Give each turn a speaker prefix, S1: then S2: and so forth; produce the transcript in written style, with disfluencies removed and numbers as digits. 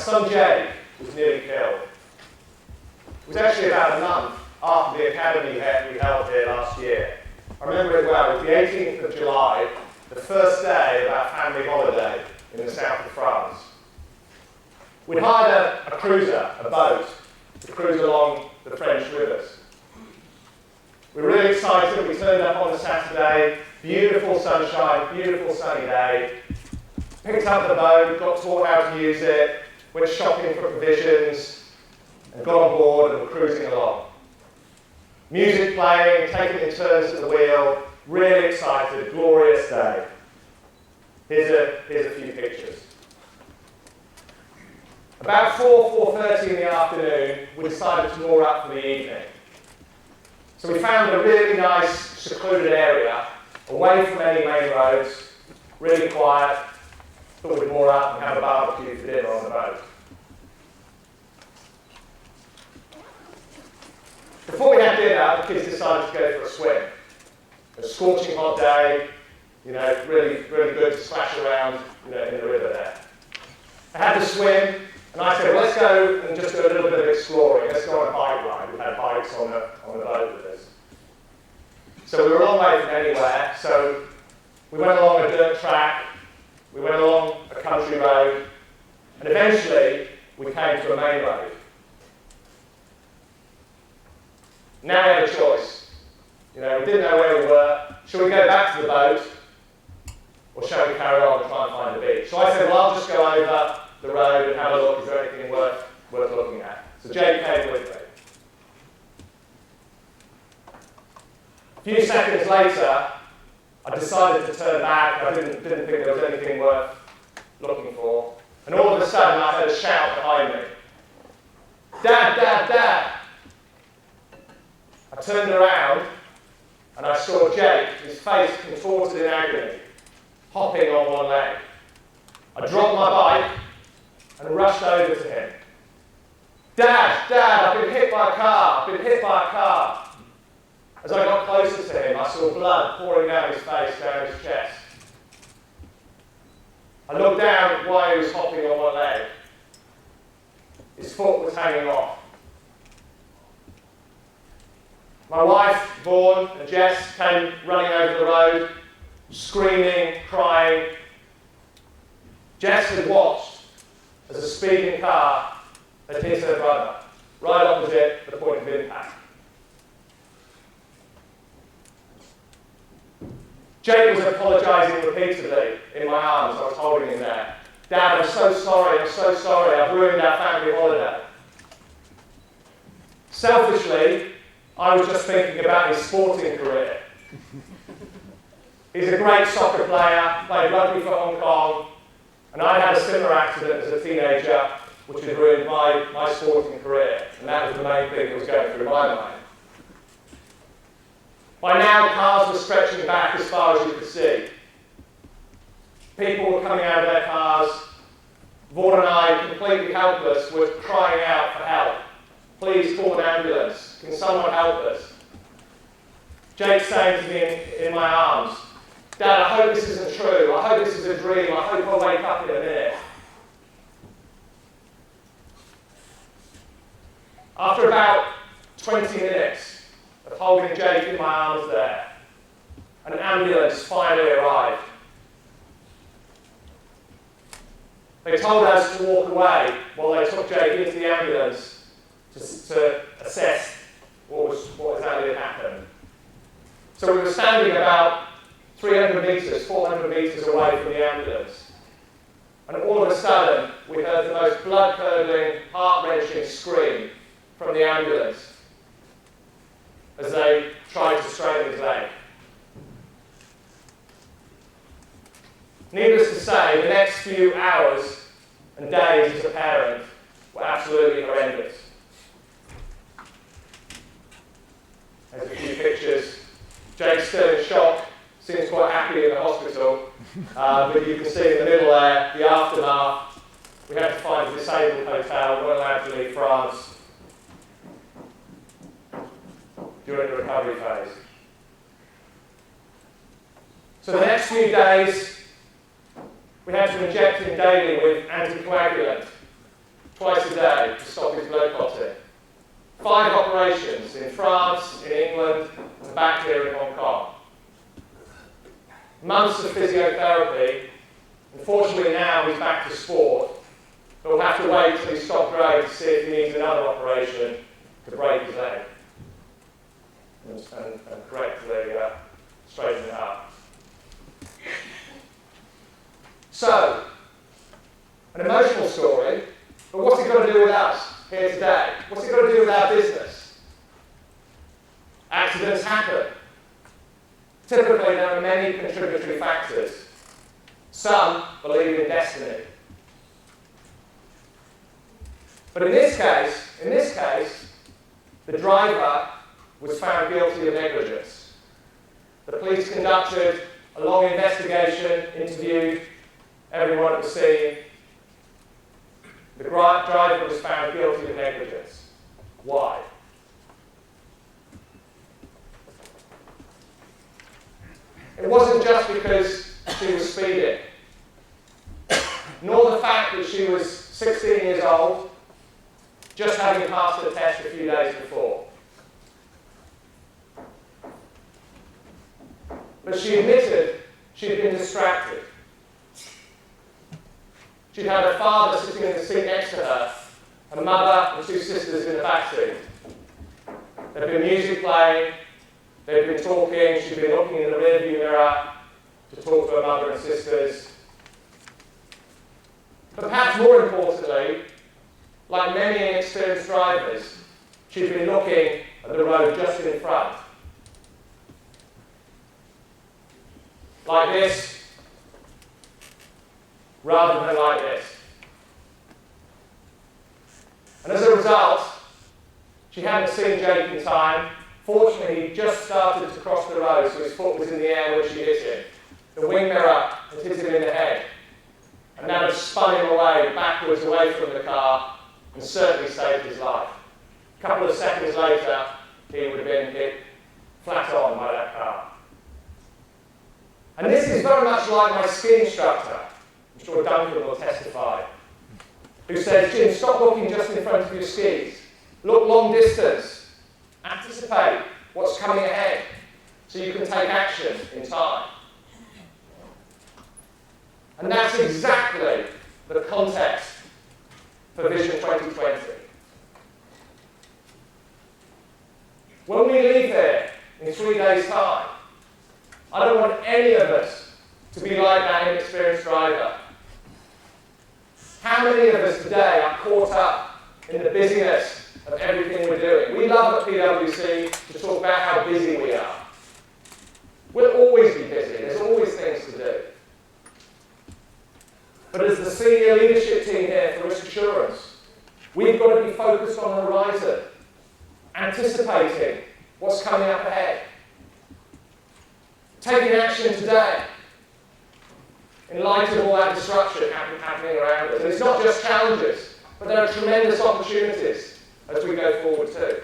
S1: son Jake was nearly killed. It was actually about a month after the academy we held here last year. I remember it well. It was the 18th of July, the first day of our family holiday in the south of France. We'd hired a cruiser, a boat, to cruise along the French rivers. We were really excited. We turned up on a Saturday, beautiful sunshine, beautiful sunny day. Picked up the boat, got taught how to use it, went shopping for provisions, and got on board and were cruising along. Music playing, taking in turns at the wheel, really excited, glorious day. Here's a few pictures. About 4:30 in the afternoon, we decided to moor up for the evening. So we found a really nice, secluded area, away from any main roads, really quiet. Thought we'd moor up and have a barbecue for dinner on the boat. Before we had dinner, the kids decided to go for a swim. A scorching hot day, really good to splash around, in the river there. I had to swim, and I said, well, let's go and just do a little bit of exploring. Let's go on a bike ride. We had bikes on the boat with us. So we were a long way from anywhere, so we went along a dirt track, we went along a country road, and eventually we came to a main road. Now we had a choice. We didn't know where we were. Should we go back to the boat, or shall we carry on and try and find a beach? So I said, well, I'll just go over the road and have a look. Is there anything worth looking at? So Jake came with me. A few seconds later, I decided to turn back. I didn't think there was anything worth looking for. And all of a sudden, I heard a shout behind me. Dad, Dad, Dad! I turned around, and I saw Jake, his face contorted in agony, hopping on one leg. I dropped my bike and rushed over to him. Dad, Dad, I've been hit by a car. I've been hit by a car. As I got closer to him, I saw blood pouring down his face, down his chest. I looked down while he was hopping on one leg. His foot was hanging off. My wife, Vaughan, and Jess came running over the road, screaming, crying. Jess had watched as a speeding car had hit her brother, right opposite the point of impact. Jake was apologising repeatedly in my arms. I was holding him there. Dad, I'm so sorry, I've ruined our family holiday. Selfishly, I was just thinking about his sporting career. He's a great soccer player, played rugby for Hong Kong, and I had a similar accident as a teenager, which had ruined my sporting career, and that was the main thing that was going through my mind. By now, cars were stretching back as far as you could see. People were coming out of their cars. Vaughan and I, completely helpless, were crying out for help. Please call an ambulance. Can someone help us? Jake saying to me in my arms, Dad, I hope this isn't true. I hope this is a dream. I hope I'll wake up in a minute. After about 20 minutes of holding Jake in my arms there, an ambulance finally arrived. They told us to walk away while they took Jake into the ambulance to assess what exactly had happened. So we were standing about 300 metres, 400 metres away from the ambulance. And all of a sudden, we heard the most blood-curdling, heart-wrenching scream from the ambulance as they tried to straighten his leg. Needless to say, the next few hours and days as a parent were absolutely horrendous. There's a few pictures. Jake's still in shock, seems quite happy in the hospital, but you can see in the middle there, the aftermath. We had to find a disabled hotel, weren't allowed to leave France during the recovery phase. So the next few days, we had to inject him daily with anticoagulant. twice a day to stop his blood clotting. 5 operations in France, in England, and back here in Hong Kong. Months of physiotherapy. Unfortunately now he's back to sport, but we'll have to wait till he's stopped growing to see if he needs another operation to break his leg and correct the straighten it up. So, an emotional story, but what's it got to do with us here today? What's it got to do with our business? Accidents happen. Typically, there are many contributory factors. Some believe in destiny. But in this case, the driver was found guilty of negligence. The police conducted a long investigation, interviewed everyone at the scene. The driver was found guilty of negligence. Why? It wasn't just because she was speeding, nor the fact that she was 16 years old, just having passed her test a few days before. But she admitted she'd been distracted. She'd had her father sitting in the seat next to her, her mother and 2 sisters in the back seat. There'd been music playing, they'd been talking, she'd been looking in the rearview mirror to talk to her mother and sisters. But perhaps more importantly, like many inexperienced drivers, she'd been looking at the road just in front. Like this, rather than like this. And as a result, she hadn't seen Jake in time. Fortunately, he just started to cross the road, so his foot was in the air when she hit him. The wing mirror had hit him in the head, and that had spun him away, backwards away from the car, and certainly saved his life. A couple of seconds later, he would have been hit flat on by that car. And this is very much like my ski instructor, I'm sure Duncan will testify, who says, Jim, stop looking just in front of your skis. Look long distance. Anticipate what's coming ahead so you can take action in time. And that's exactly the context for Vision 2020. When we leave here in 3 days' time, I don't want any of us to be like that inexperienced driver. How many of us today are caught up in the busyness of everything we're doing? We love at PwC to talk about how busy we are. We'll always be busy. There's always things to do. But as the senior leadership team here for risk assurance, we've got to be focused on the horizon, anticipating what's coming up ahead. Taking action today in light of all that disruption happening around us. And it's not just challenges, but there are tremendous opportunities as we go forward too.